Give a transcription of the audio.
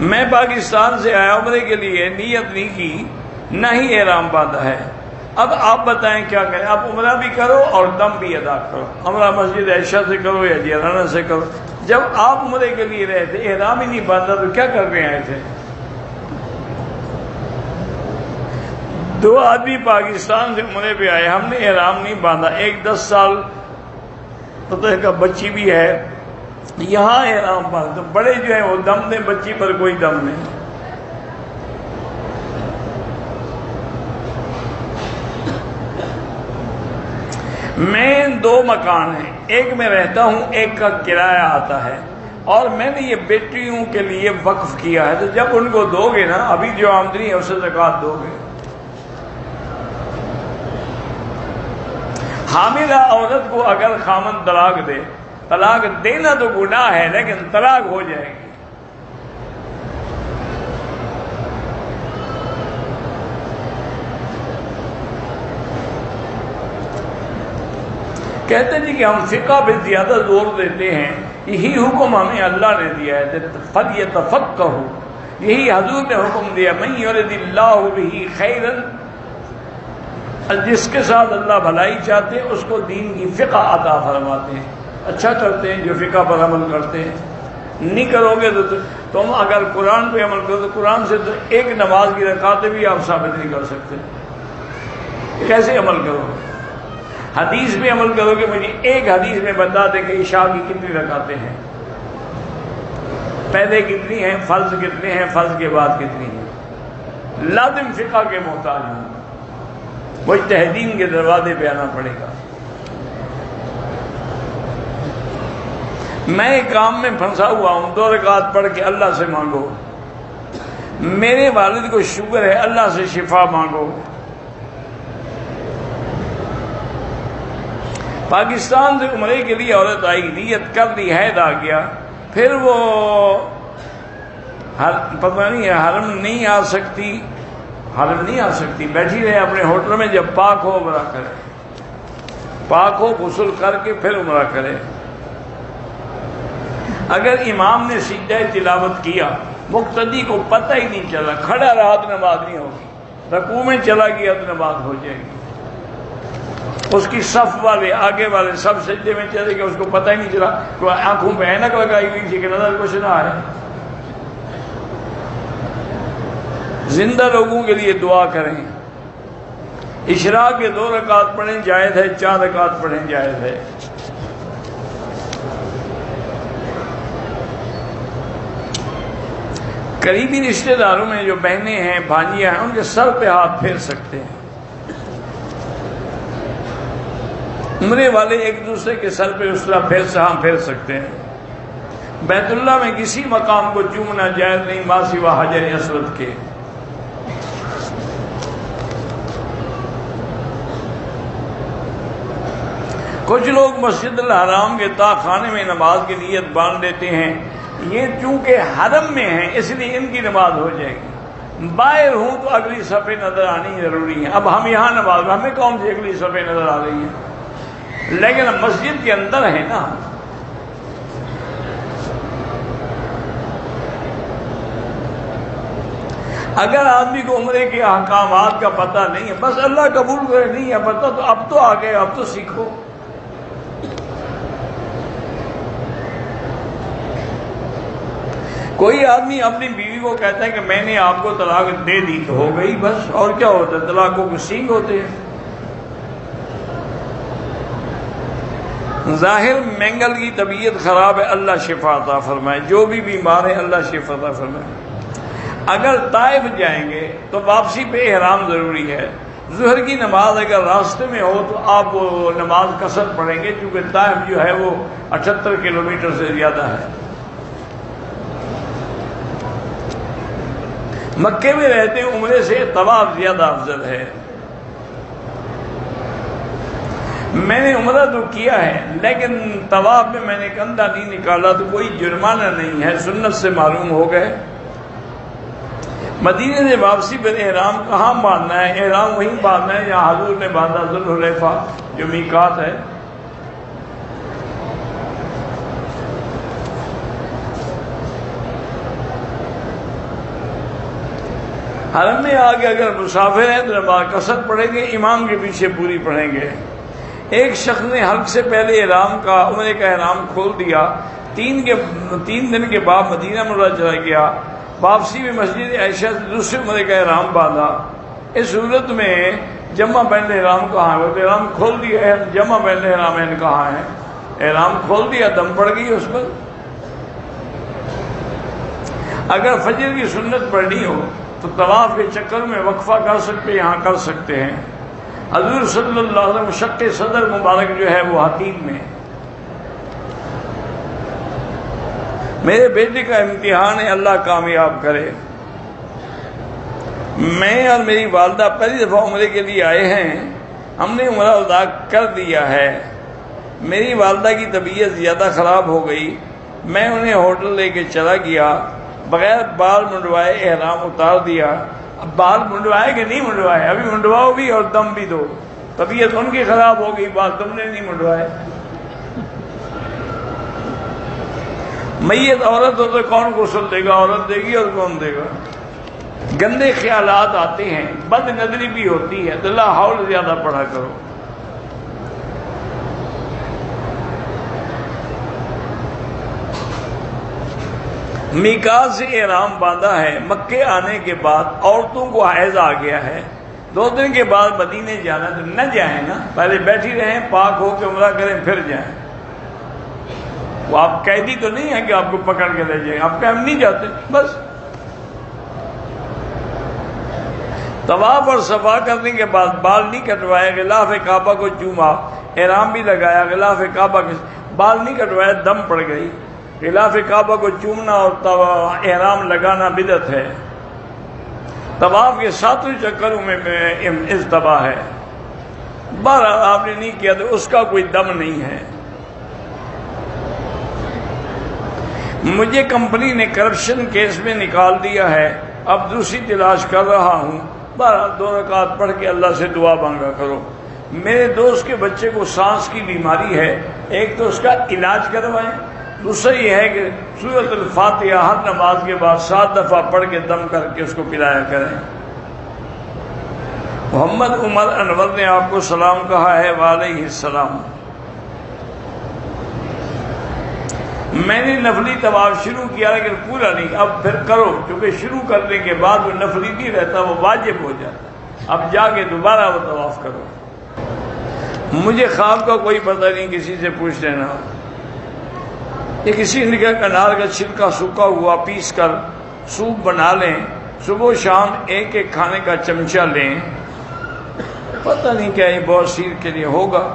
میں پاکستان سے آیا عمرے کے لیے، نیت نہیں کی، نہ ہی احرام باندھا ہے، اب آپ بتائیں کیا کریں؟ آپ عمرہ بھی کرو اور دم بھی ادا کرو، عمرہ مسجد عائشہ سے کرو یا جیرانہ سے کرو۔ جب آپ عمرے کے لیے رہے تھے، احرام ہی نہیں باندھا تو کیا کر کے آئے تھے؟ 2 آدمی پاکستان سے عمرے پہ آئے، ہم نے احرام نہیں باندھا، ایک 10 سال پتہ کا بچی بھی ہے، یہاں احرام باندھا، تو بڑے جو ہیں وہ دم دیں، بچی پر کوئی دم نہیں۔ میں 2 مکان ہیں، ایک میں رہتا ہوں، ایک کا کرایہ آتا ہے، اور میں نے یہ بیٹیوں کے لیے وقف کیا ہے، تو جب ان کو دو گے نا، ابھی جو آمدنی ہے اسے زکوٰۃ دو گے۔ حاملہ عورت کو اگر خامن طلاق دے، طلاق دینا تو گناہ ہے لیکن طلاق ہو جائے گی۔ کہتے ہیں کہ ہم فقہ پہ زیادہ زور دیتے ہیں، یہی حکم ہمیں اللہ نے دیا ہے، فَلْيَتَفَقَّهُوا، یہی حضور نے حکم دیا، مَن يُرِدِ اللَّهُ بِهِ خَيْرًا، جس کے ساتھ اللہ بھلائی چاہتے ہیں اس کو دین کی فقہ عطا فرماتے ہیں۔ اچھا کرتے ہیں جو فقہ پر عمل کرتے ہیں، نہیں کرو گے تو تم اگر قرآن پہ عمل کرو تو قرآن سے تو ایک نماز کی رکعتیں بھی آپ ثابت نہیں کر سکتے، کیسے عمل کرو گے؟ حدیث پہ عمل کرو گے، مجھے ایک حدیث میں بتا دیں کہ عشاء کی کتنی رکعتیں ہیں، پہلے کتنی ہیں، فرض کتنے ہیں، فرض کے بعد کتنی ہیں؟ لازم فقہ کے محتاج ہوں، مجتہدین کے دروازے پہ آنا پڑے گا۔ میں ایک کام میں پھنسا ہوا ہوں، 2 رکعت پڑھ کے اللہ سے مانگو، میرے والد کو شوگر ہے، اللہ سے شفا مانگو۔ پاکستان سے عمرے کے لیے عورت آئی، نیت کر دی، حید آ گیا، پھر وہ پتہ نہیں ہے حرم نہیں آ سکتی، بیٹھی رہے اپنے ہوٹل میں، جب پاک ہو عمرہ کرے، پاک ہو غسل کر کے پھر عمرہ کرے۔ اگر امام نے سجدہ تلاوت کیا، مقتدی کو پتہ ہی نہیں چلا، کھڑا رہا تو نماز نہیں ہوگی، رکوع میں چلا گیا تو نماز ہو جائے گی۔ اس کی صف والے، آگے والے سب سجدے میں چلے گئے، اس کو پتہ ہی نہیں چلا، کوئی آنکھوں پہ اینک لگائی ہوئی تھی کہ نظر کچھ نہ آئے۔ زندہ لوگوں کے لیے دعا کریں، اشراق کے 2 رکعت پڑھیں جائز ہے، 4 رکعت پڑھیں جائز ہے۔ قریبی رشتہ داروں میں جو بہنیں ہیں، بھانجیاں ہیں، ان کے سر پہ ہاتھ پھیر سکتے ہیں۔ عمرے والے ایک دوسرے کے سر پہ اس طرح پھیر سکتے ہیں۔ بیت اللہ میں کسی مقام کو چومنا جائز نہیں ما سوا حجر اسود کے۔ کچھ لوگ مسجد الحرام کے طاقخانے میں نماز کی نیت باندھ دیتے ہیں، یہ چونکہ حرم میں ہیں اس لیے ان کی نماز ہو جائے گی، باہر ہوں تو اگلی صفیں نظر آنی ضروری ہے۔ اب ہم یہاں نماز، ہمیں کون سی اگلی صفیں نظر آ رہی ہیں، لیکن ہم مسجد کے اندر ہیں نا۔ اگر آدمی کو عمرے کے احکامات کا پتہ نہیں ہے، بس اللہ قبول کرے، نہیں ہے پتہ تو اب تو آ گئے، اب تو سیکھو۔ کوئی آدمی اپنی بیوی کو کہتا ہے کہ میں نے آپ کو طلاق دے دی تو ہو گئی بس، اور کیا ہوتا ہے، طلاقوں کو سینگ ہوتے ہیں۔ ظاہر مینگل کی طبیعت خراب ہے، اللہ شفا عطا فرمائے، جو بھی بیمار ہے اللہ شفا عطا فرمائے۔ اگر طائف جائیں گے تو واپسی پہ احرام ضروری ہے۔ ظہر کی نماز اگر راستے میں ہو تو آپ وہ نماز قصر پڑھیں گے، کیونکہ طائف جو ہے وہ 78 کلومیٹر سے زیادہ ہے۔ مکے میں رہتے ہیں، عمرے سے طواف زیادہ افضل ہے۔ میں نے عمرہ تو کیا ہے لیکن طواف میں میں نے کندھا نہیں نکالا تو کوئی جرمانہ نہیں ہے، سنت سے معلوم ہو گئے۔ مدینے سے واپسی پر احرام کہاں باندھنا ہے؟ احرام وہیں باندھنا ہے جہاں حضور نے باندھا، ذوالحلیفہ جو میقات ہے۔ حرم میں آگے اگر مسافر ہیں تو نماز قصر پڑھیں گے، امام کے پیچھے پوری پڑھیں گے۔ ایک شخص نے حج سے پہلے احرام کا عمرے کا احرام کھول دیا، 3 دن کے بعد مدینہ منورہ چلا گیا، واپسی میں مسجد عائشہ سے دوسرے عمرے کا احرام باندھا۔ اس صورت میں جمع بین احرام کہاں ہے؟ احرام کھول دیا ہے، جمع بین احرامین کہاں ہے؟ احرام کھول دیا، دم پڑ گئی اس پر۔ اگر فجر کی سنت پڑھنی ہو تو طواف کے چکر میں وقفہ کر سکتے، یہاں کر سکتے ہیں۔ حضور صلی اللہ علیہ وسلم شق صدر مبارک جو ہے وہ حتیم میں۔ میرے بیٹے کا امتحان ہے، اللہ کامیاب کرے۔ میں اور میری والدہ پہلی دفعہ عمرے کے لیے آئے ہیں، ہم نے عمرہ ادا کر دیا ہے۔ میری والدہ کی طبیعت زیادہ خراب ہو گئی، میں انہیں ہوٹل لے کے چلا گیا، بغیر بال منڈوائے احرام اتار دیا۔ اب بال منڈوائے کہ نہیں منڈوائے؟ ابھی منڈواؤ بھی اور دم بھی دو۔ طبیعت ان کی خراب ہو گئی، بال تم نے نہیں منڈوائے۔ میت عورت ہو تو کون غسل دے گا؟ عورت دے گی اور کون دے گا؟ گندے خیالات آتے ہیں، بد نظری بھی ہوتی ہے، تو لا حول زیادہ پڑھا کرو۔ میقات سے احرام باندھا ہے، مکے آنے کے بعد عورتوں کو حیض آ گیا ہے، 2 دن کے بعد مدینے جانا، تو نہ جائیں نا، پہلے بیٹھی رہیں، پاک ہو کے عمرہ کریں پھر جائیں۔ وہ آپ قیدی تو نہیں ہیں کہ آپ کو پکڑ کے لے جائیں، آپ کہ ہم نہیں جاتے بس۔ طواف اور صفا کرنے کے بعد بال نہیں کٹوائے، غلاف کعبہ کو چوما، احرام بھی لگایا، غلاف کعبہ کے بال نہیں کٹوائے، دم پڑ گئی۔ غلاف کعبہ کو چومنا اور احرام لگانا بدعت ہے۔ طواف کے 7 چکروں میں اجتباع ہے، بہرحال آپ نے نہیں کیا تو اس کا کوئی دم نہیں ہے۔ مجھے کمپنی نے کرپشن کیس میں نکال دیا ہے، اب دوسری تلاش کر رہا ہوں۔ بہرحال 2 رکعت پڑھ کے اللہ سے دعا مانگا کرو۔ میرے دوست کے بچے کو سانس کی بیماری ہے، ایک تو اس کا علاج کروائیں، دوسرا یہ ہے کہ سورۃ الفاتحہ ہر نماز کے بعد 7 دفعہ پڑھ کے دم کر کے اس کو پلایا کریں۔ محمد عمر انور نے آپ کو سلام کہا ہے، وعلیہ السلام۔ میں نے نفلی طواف شروع کیا لیکن پورا نہیں، اب پھر کرو، کیونکہ شروع کرنے کے بعد وہ نفلی نہیں رہتا، وہ واجب ہو جاتا، اب جا کے دوبارہ وہ طواف کرو۔ مجھے خواب کا کوئی پتہ نہیں، کسی سے پوچھ لینا۔ یہ کسی نگاہ انار کا چھلکا سوکھا ہوا پیس کر سوپ بنا لیں، صبح و شام ایک کھانے کا چمچہ لیں، پتہ نہیں کیا یہ بواسیر کے لیے ہوگا۔